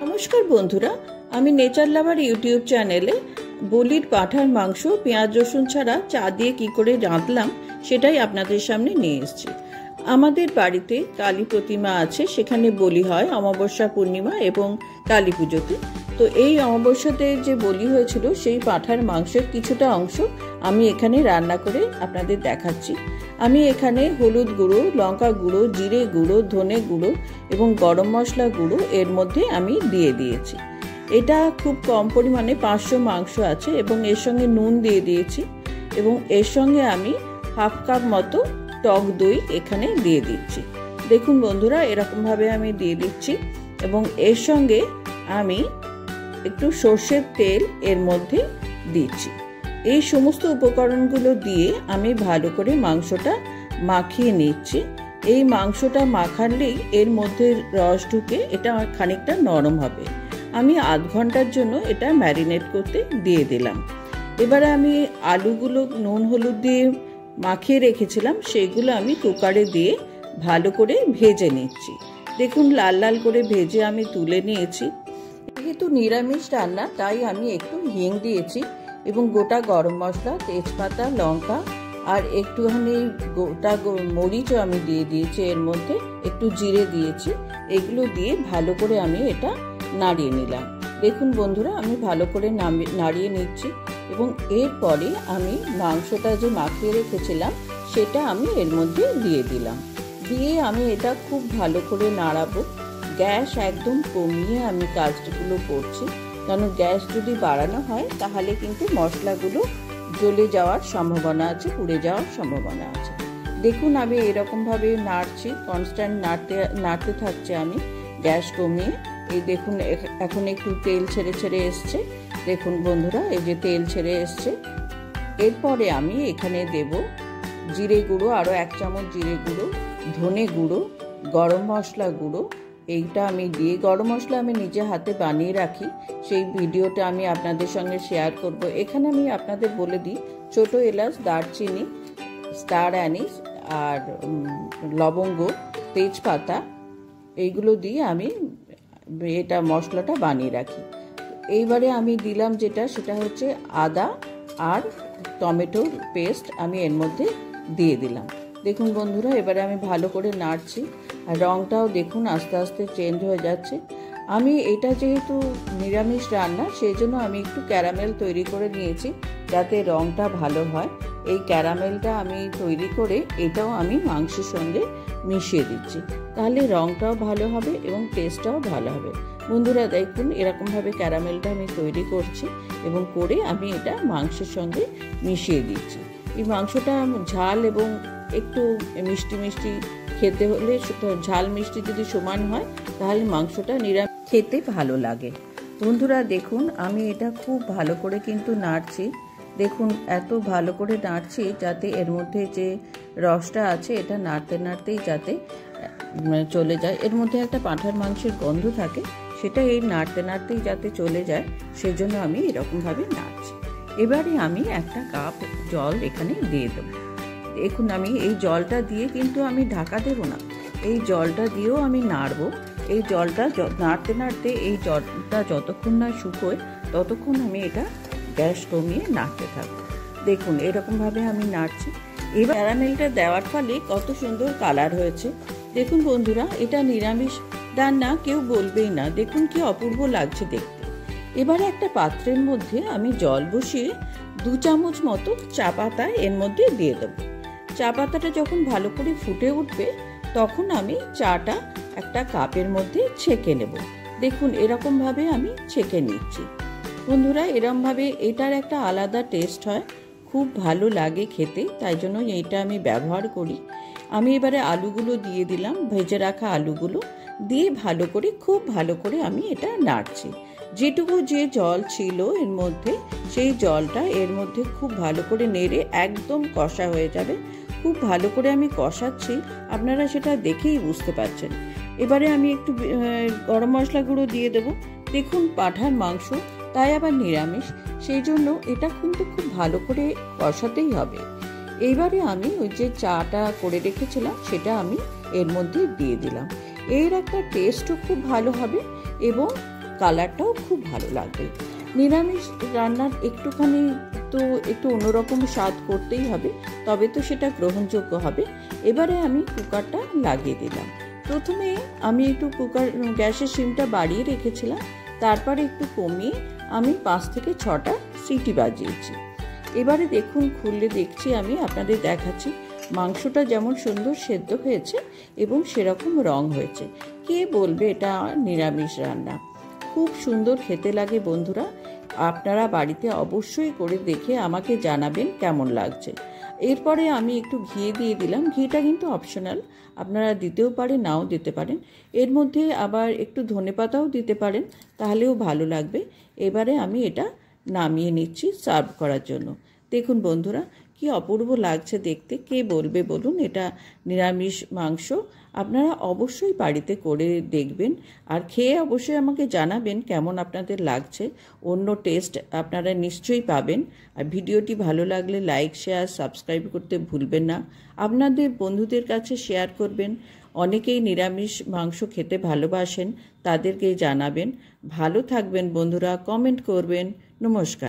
नमस्कार बंधुरा आमी नेचार लाभार यूट्यूब चैनेले बलिर पाठार मांस पेঁয়াজ रसुन छाड़ा चा दिए कि करे रांधलाम सेटाई आपनादेर सामने निये एसेछि। आमादेर बाड़ीते काली प्रतिमा आछे, सेखाने बलि हय अमाबस्या पूर्णिमा एवं काली पुजोते। तो এই অমাবস্যাতে যে বলি হয়েছিল সেই পাঠার মাংসের কিছুটা অংশ আমি এখানে রান্না করে আপনাদের দেখাচ্ছি। আমি এখানে হলুদ গুঁড়ো, লঙ্কা গুঁড়ো, জিরে গুঁড়ো, ধনে গুঁড়ো এবং গরম মশলা গুঁড়ো এর মধ্যে আমি দিয়ে দিয়েছি। এটা খুব কম পরিমাণে 500 মাংস আছে এবং এর সঙ্গে নুন দিয়ে দিয়েছি এবং এর সঙ্গে আমি হাফ কাপ মতো টক দই এখানে দিয়ে দিচ্ছি। দেখুন বন্ধুরা, এরকম ভাবে আমি দিয়ে দিচ্ছি এবং এর সঙ্গে আমি একটু সরষের তেল এর মধ্যে দিচ্ছি। এই সমস্ত উপকরণগুলো দিয়ে আমি ভালো করে মাংসটা মাখিয়ে নিচ্ছি। এই মাংসটা মাখালেই এর মধ্যে রস ঢুকে এটা খানিকটা নরম হবে। আমি আধ ঘন্টার জন্য এটা ম্যারিনেট করতে দিয়ে দিলাম। এবারে আমি আলুগুলো নুন হলুদ দিয়ে মাখিয়ে রেখেছিলাম, সেগুলো আমি কুকারে দিয়ে ভালো করে ভেজে নিচ্ছি। দেখুন লাল লাল করে ভেজে আমি তুলে নিয়েছি। যেহেতু নিরামিষ রান্না তাই আমি একটু হিং দিয়েছি এবং গোটা গরম মশলা, তেজপাতা, লঙ্কা আর একটুখানি গোটা মরিচও আমি দিয়ে দিয়েছি, এর মধ্যে একটু জিরে দিয়েছি। এগুলো দিয়ে ভালো করে আমি এটা নাড়িয়ে নিলাম। দেখুন বন্ধুরা, আমি ভালো করে নাড়িয়ে নিচ্ছি এবং এরপরে আমি মাংসটা যে মাখিয়ে রেখেছিলাম সেটা আমি এর মধ্যে দিয়ে দিলাম। দিয়ে আমি এটা খুব ভালো করে নাড়াবো। গ্যাস একদম কমিয়ে আমি কাজগুলো করছি, কারণ গ্যাস যদি বাড়ানো হয় তাহলে কিন্তু মশলাগুলো জ্বলে যাওয়ার সম্ভাবনা আছে, পুড়ে যাওয়ার সম্ভাবনা আছে। দেখুন আমি এরকমভাবে নাড়ছি, কনস্ট্যান্ট নাড়তে থাকছে আমি গ্যাস কমিয়ে। এই দেখুন এখন একটু তেল ছেড়ে ছেড়ে এসছে। দেখুন বন্ধুরা, এই যে তেল ছেড়ে এসছে। এরপরে আমি এখানে দেব জিরে গুঁড়ো, আরও 1 চামচ জিরে গুঁড়ো, ধনে গুঁড়ো, গরম মশলা গুঁড়ো। এইটা আমি দিয়ে, গরম মশলা আমি নিজে হাতে বানিয়ে রাখি, সেই ভিডিওটা আমি আপনাদের সঙ্গে শেয়ার করব। এখানে আমি আপনাদের বলে দিই, ছোটো এলাচ, দারচিনি, স্টার অ্যানিস আর লবঙ্গ, তেজপাতা, এইগুলো দিয়ে আমি এটা মশলাটা বানিয়ে রাখি। এইবারে আমি দিলাম সেটা হচ্ছে আদা আর টমেটোর পেস্ট আমি এর মধ্যে দিয়ে দিলাম। দেখুন বন্ধুরা, এবারে আমি ভালো করে নাড়ছি আর রঙটাও দেখুন আস্তে আস্তে চেঞ্জ হয়ে যাচ্ছে। আমি এটা যেহেতু নিরামিষ রান্না সেই জন্য আমি একটু ক্যারামেল তৈরি করে নিয়েছি যাতে রঙটা ভালো হয়। এই ক্যারামেলটা আমি তৈরি করে এটাও আমি মাংসের সঙ্গে মিশিয়ে দিচ্ছি, তাহলে রঙটাও ভালো হবে এবং টেস্টটাও ভালো হবে। বন্ধুরা দেখুন, এরকমভাবে ক্যারামেলটা আমি তৈরি করছি এবং করে আমি এটা মাংসের সঙ্গে মিশিয়ে দিচ্ছি। এই মাংসটা ঝাল এবং একটু মিষ্টি মিষ্টি খেতে হলে, ঝাল মিষ্টি যদি সমান হয় তাহলে মাংসটা নিরামিষ খেতে ভালো লাগে। বন্ধুরা দেখুন, আমি এটা খুব ভালো করে কিন্তু নাড়ছি। দেখুন এত ভালো করে নাড়ছি যাতে এর মধ্যে যে রসটা আছে এটা নাড়তে নাড়তেই যাতে চলে যায়। এর মধ্যে একটা পাঁঠার মাংসের গন্ধ থাকে, সেটা এই নাড়তে নাড়তেই যাতে চলে যায়, সেজন্য আমি এরকমভাবে নাড়ছি। এবারে আমি 1 কাপ জল এখানে দিয়ে দেবো। দেখুন আমি এই জলটা দিয়ে কিন্তু আমি ঢাকা দেবো না, এই জলটা দিয়েও আমি নাড়বো। এই জলটা নাড়তে নাড়তে এই জলটা যতক্ষণ না শুকোয় ততক্ষণ আমি এটা গ্যাস কমিয়ে নাড়তে থাকবো। দেখুন এরকমভাবে আমি নাড়ছি। এবার ক্যারামেলটা দেওয়ার ফলে কত সুন্দর কালার হয়েছে। দেখুন বন্ধুরা, এটা নিরামিষ রান্না কেউ বলবেই না। দেখুন কি অপূর্ব লাগছে দেখতে। এবারে একটা পাত্রের মধ্যে আমি জল বসিয়ে 2 চামচ মতো চা পাতা এর মধ্যে দিয়ে দেবো। চা পাতাটা যখন ভালো করে ফুটে উঠবে তখন আমি চাটা একটা কাপের মধ্যে ছেঁকে নেব। দেখুন এরকমভাবে আমি ছেঁকে নিচ্ছি। বন্ধুরা এরকমভাবে এটার একটা আলাদা টেস্ট হয়, খুব ভালো লাগে খেতে, তাই জন্য এইটা আমি ব্যবহার করি। আমি এবারে আলুগুলো দিয়ে দিলাম, ভেজে রাখা আলুগুলো দিয়ে ভালো করে, খুব ভালো করে আমি এটা নাড়ছি। যেটুকু যে জল ছিল এর মধ্যে সেই জলটা এর মধ্যে খুব ভালো করে নেড়ে একদম কষা হয়ে যাবে। খুব ভালো করে আমি কষাচ্ছি, আপনারা সেটা দেখেই বুঝতে পারছেন। এবারে আমি একটু গরম মশলা গুঁড়ো দিয়ে দেবো। দেখুন পাঁঠার মাংস, তাই আবার নিরামিষ, সেই জন্য এটা কিন্তু খুব ভালো করে কষাতেই হবে। এইবারে আমি ওই যে চাটা করে রেখেছিলাম সেটা আমি এর মধ্যে দিয়ে দিলাম। এর একটা টেস্টও খুব ভালো হবে এবং কালারটাও খুব ভালো লাগবে। নিরামিষ রান্নার একটু অন্যরকম স্বাদ করতেই হবে, তবে তো সেটা গ্রহণযোগ্য হবে। এবারে আমি কুকারটা লাগিয়ে দিলাম। প্রথমে আমি একটু গ্যাসের সিমটা বাড়িয়ে রেখেছিলাম, তারপরে একটু কমিয়ে আমি 5 থেকে 6টা সিটি বাজিয়েছি। এবারে দেখুন, খুললে দেখছি, আমি আপনাদের দেখাচ্ছি মাংসটা যেমন সুন্দর সেদ্ধ হয়েছে এবং সেরকম রং হয়েছে। কে বলবে এটা নিরামিষ রান্না? খুব সুন্দর খেতে লাগে বন্ধুরা। আপনারা বাড়িতে অবশ্যই করে দেখে আমাকে জানাবেন কেমন লাগছে। এরপরে আমি একটু ঘি দিয়ে দিলাম। ঘিটা কিন্তু অপশনাল, আপনারা দিতেও পারেন, নাও দিতে পারেন। এর মধ্যে আবার একটু ধনেপাতাও দিতে পারেন, তাহলেও ভালো লাগবে। এবারে আমি এটা নামিয়ে নিচ্ছি সার্ভ করার জন্য। দেখুন বন্ধুরা, কি অপূর্ব লাগছে দেখতে। কে বলবে বলুন এটা নিরামিষ মাংস? আপনারা অবশ্যই বাড়িতে করে দেখবেন আর খেয়ে অবশ্যই আমাকে জানাবেন কেমন আপনাদের লাগছে। অন্য টেস্ট আপনারা নিশ্চয়ই পাবেন। আর ভিডিওটি ভালো লাগলে লাইক, শেয়ার, সাবস্ক্রাইব করতে ভুলবেন না। আপনাদের বন্ধুদের কাছে শেয়ার করবেন। অনেকেই নিরামিষ মাংস খেতে ভালোবাসেন, তাদেরকে জানাবেন। ভালো থাকবেন বন্ধুরা, কমেন্ট করবেন। নমস্কার।